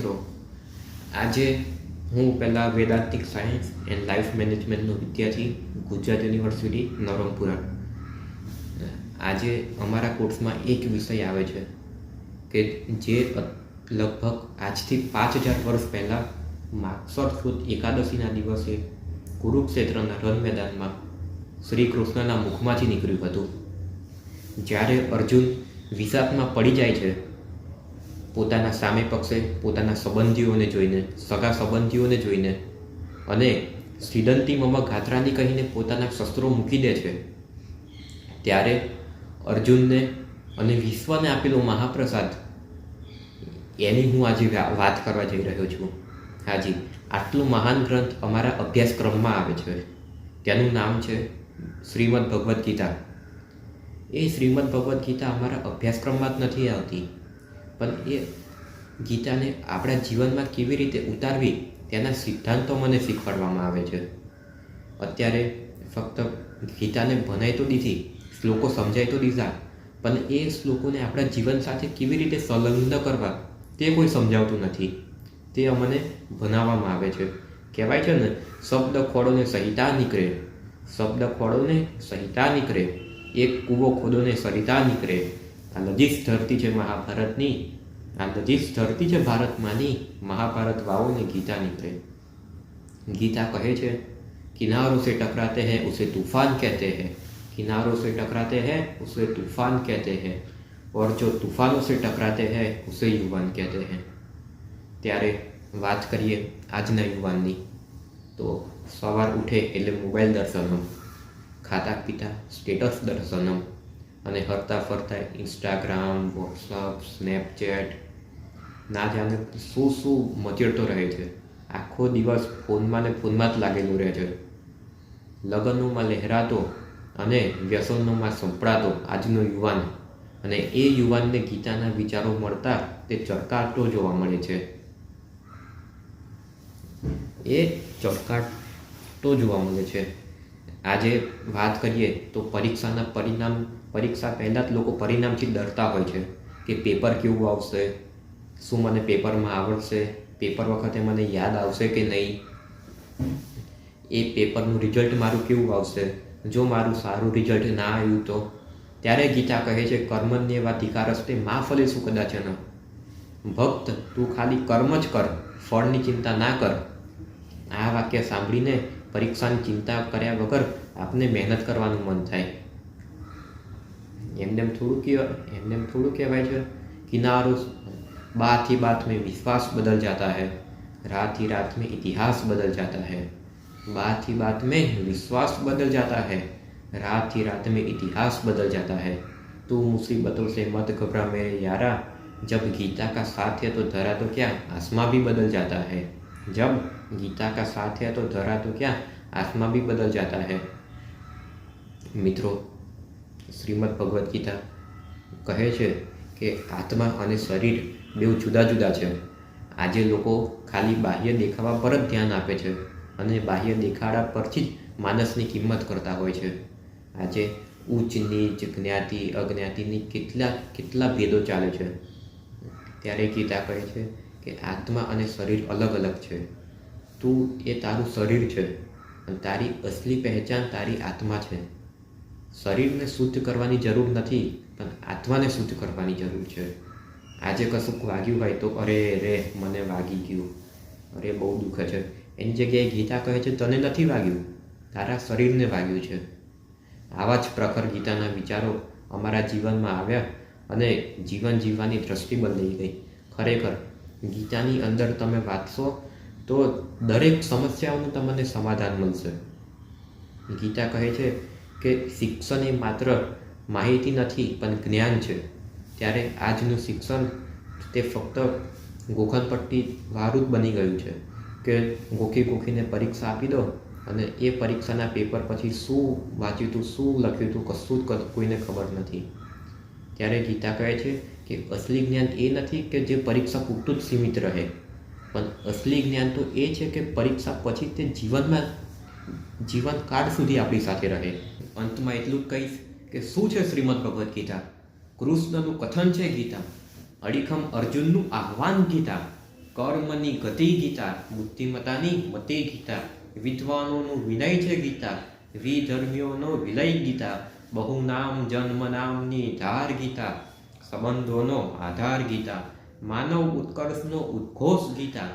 મિત્રો, આજે હું પહેલાં વેદાંતિક સાયન્સ એન્ડ લાઈફ મેનેજમેન્ટનો વિદ્યાર્થી, ગુજરાત યુનિવર્સિટી નવરંગપુરા. આજે અમારા કોર્સમાં એક વિષય આવે છે કે જે લગભગ આજથી 5000 વર્ષ પહેલાં માગસર સુદ એકાદશીના દિવસે કુરુક્ષેત્રના રણ મેદાનમાં શ્રી કૃષ્ણના મુખમાંથી નીકળ્યું હતું. જ્યારે અર્જુન વિષાદમાં પડી જાય છે, પોતાના સામે પક્ષે પોતાના સંબંધીઓને જોઈને, સગા સંબંધીઓને જોઈને, અને શ્રીદંતી મમ ગાત્રાની કહીને પોતાના શસ્ત્રો મૂકી દે છે, ત્યારે અર્જુનને અને વિશ્વને આપેલો મહાપ્રસાદ એની હું આજે વાત કરવા જઈ રહ્યો છું. હાજી, આટલું મહાન ગ્રંથ અમારા અભ્યાસક્રમમાં આવે છે. તેનું નામ છે શ્રીમદ ભગવદ્ ગીતા. એ શ્રીમદ ભગવદ્ ગીતા અમારા અભ્યાસક્રમમાં જ નથી આવતી, પણ એ ગીતાને આપણા જીવનમાં કેવી રીતે ઉતારવી તેના સિદ્ધાંતો મને શીખવાડવામાં આવે છે. અત્યારે ફક્ત ગીતાને ભણાઈ તો દીધી, શ્લોકો સમજાઈ તો દીધા, પણ એ શ્લોકોને આપણા જીવન સાથે કેવી રીતે સંલગ્ન કરવા તે કોઈ સમજાવતું નથી. તે અમને ભણાવવામાં આવે છે. કહેવાય છે ને, શબ્દ ખોડોને સહિતા નીકળે, શબ્દ ખોડોને સહિતા નીકળે, એક કૂવો ખોદોને સરિતા નીકળે. આ નદી જ ધરતી છે મહાભારતની, આ નદી જ ધરતી છે ભારતમાંની, મહાભારત વાવો ને ગીતા નીકળે. ગીતા કહે છે, કિનારોं से टकराते हैं उसे तूफान कहते हैं, किनारों से टकराते हैं उसे तूफान कहते हैं, और जो तूफानों से टकराते हैं उसे युवान कहते हैं. ત્યારે વાત કરીએ આજના યુવાનની, તો સવાર ઉઠે એટલે મોબાઈલ દર્શનમ, ખાતા પીતા સ્ટેટસ દર્શનમ, અને હરતા ફરતા ઇન્સ્ટાગ્રામ, વોટ્સઅપ, સ્નેપચેટ, ના જાણે શું મચેડતો રહે છે. આખો દિવસ ફોનમાં ને ફોનમાં જ લાગેલો રહે છે. લગ્નોમાં લહેરાતો અને વ્યસનોમાં સંપડાતો આજનો યુવાન, અને એ યુવાનને ગીતાના વિચારો મળતા તે ચરકારતો જોવા મળે છે. એ ચરકારતો જોવા મળે છે. આજે વાત કરીએ તો પરીક્ષા પહેલાં જ લોકો પરિણામથી ડરતા હોય છે કે પેપર કેવું આવશે, શું મને પેપરમાં આવડશે, પેપર વખતે મને યાદ આવશે કે નહીં, એ પેપરનું રિઝલ્ટ મારું કેવું આવશે, જો મારું સારું રિઝલ્ટ ના આવ્યું તો. ત્યારે ગીતા કહે છે, કર્મણ્યેવાધિકારસ્તે મા ફલેષુ કદાચન. ભક્ત, તું ખાલી કર્મ જ કર, ફળની ચિંતા ના કર. આ વાક્ય સાંભળીને પરીક્ષાની ચિંતા કર્યા વગર આપને મહેનત કરવાનું મન થાય. એમને થોડું કહેવાય છે, કિનારો बात ही बात में विश्वास बदल जाता है, रात ही रात में इतिहास बदल जाता है. बात ही बात में विश्वास बदल जाता है, रात ही रात में इतिहास बदल जाता है. तू मुसीबतों से मत घबरा मेरे यारा, जब गीता का साथ है तो धरा तो क्या आसमां भी बदल जाता है. जब गीता का साथ है तो धरा तो क्या आसमां भी बदल जाता है. મિત્રો, શ્રીમદ ભગવદ્ ગીતા કહે છે કે આત્મા અને શરીર બેઉ જુદા જુદા છે. આજે લોકો ખાલી બાહ્ય દેખાવા પર જ ધ્યાન આપે છે અને બાહ્ય દેખાડા પરથી જ માણસની કિંમત કરતા હોય છે. આજે ઉચ્ચ નીચ, જ્ઞાતિ અજ્ઞાતિની કેટલા ભેદો ચાલે છે. ત્યારે ગીતા કહે છે કે આત્મા અને શરીર અલગ અલગ છે. તું એ તારું શરીર છે અને તારી અસલી પહેચાન તારી આત્મા છે. શરીરને શુદ્ધ કરવાની જરૂર નથી, પણ આત્માને શુદ્ધ કરવાની જરૂર છે. આજે કશુંક વાગ્યું હોય તો અરે રે મને વાગી ગયું, અરે બહુ દુઃખ છે. એની જગ્યાએ ગીતા કહે છે, તને નથી વાગ્યું, તારા શરીરને વાગ્યું છે. આવા જ પ્રખર ગીતાના વિચારો અમારા જીવનમાં આવ્યા અને જીવન જીવવાની દ્રષ્ટિ બદલાઈ ગઈ. ખરેખર ગીતાની અંદર તમે વાંચશો તો દરેક સમસ્યાઓનું તમને સમાધાન મળશે. ગીતા કહે છે કે શિક્ષણ એ માત્ર માહિતી નથી પણ જ્ઞાન છે. ત્યારે આજનું શિક્ષણ તે ફક્ત ગોખણપટ્ટી વાળું જ બની ગયું છે કે ગોખીને પરીક્ષા આપી દો અને એ પરીક્ષાના પેપર પછી શું વાંચ્યું હતું, શું લખ્યું હતું, કશું જ કોઈને ખબર નથી. ત્યારે ગીતા કહે છે કે અસલી જ્ઞાન એ નથી કે જે પરીક્ષા પૂરતું જ સીમિત રહે, પણ અસલી જ્ઞાન તો એ છે કે પરીક્ષા પછી તે જીવનકાળ સુધી આપણી સાથે રહે. અંતમાં એટલું જ કહીશ કે શું છે શ્રીમદ ભગવદ્ ગીતા? કૃષ્ણનું કથન છે ગીતા, અડીખમ અર્જુનનું આહ્વાન ગીતા, કર્મની ગતિ ગીતા, બુદ્ધિમતાની મતિ ગીતા, વિદ્વાનોનું વિનય છે ગીતા, વિધર્મીઓનો વિલય ગીતા, બહુ નામ જન્મ નામની ધાર ગીતા, સંબંધોનો આધાર ગીતા, માનવ ઉત્કર્ષનો ઉદ્ઘોષ ગીતા,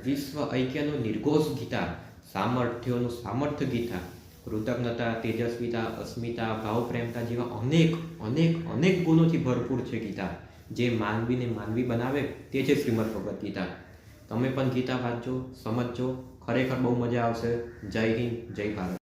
વિશ્વ ઐક્યનો નિર્ઘોષ ગીતા, સામર્થ્યોનું સામર્થ્ય ગીતા, કૃતજ્ઞતા, તેજસ્વીતા, અસ્મિતા, ભાવ પ્રેમતા જેવા અનેક અનેક અનેક ગુણોથી ભરપૂર છે ગીતા. જે માનવીને માનવી બનાવે તે છે શ્રીમદ ભગવદ્ ગીતા. તમે પણ ગીતા વાંચજો, સમજજો, ખરેખર બહુ મજા આવશે. જય હિન્દ, જય ભારત.